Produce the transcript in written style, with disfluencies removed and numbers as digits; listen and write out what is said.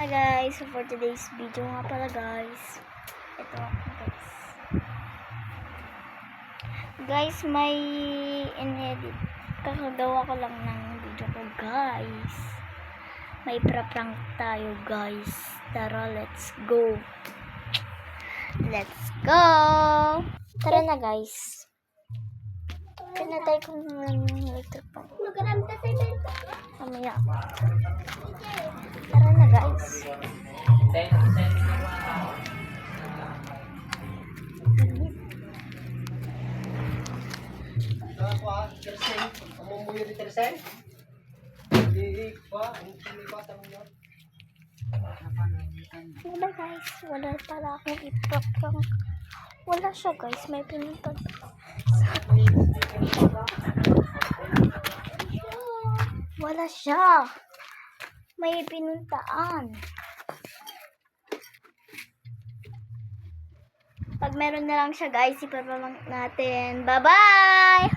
Hi guys, so for today's video nga pala guys, ito ako guys. Guys, may in-edit. Kakagawa ko lang ng video ko guys. May pra-prank tayo guys. Tara, let's go. Let's go! Tara na guys. Pinatay ko ng electric pan. Mamaya. Tara na guys. Wala guys, wala pala akong ipaprank. Wala siya guys, may pinuntan. Wala siya. May pinuntaan. Pag meron na lang siya guys, ipaprank natin. Bye-bye!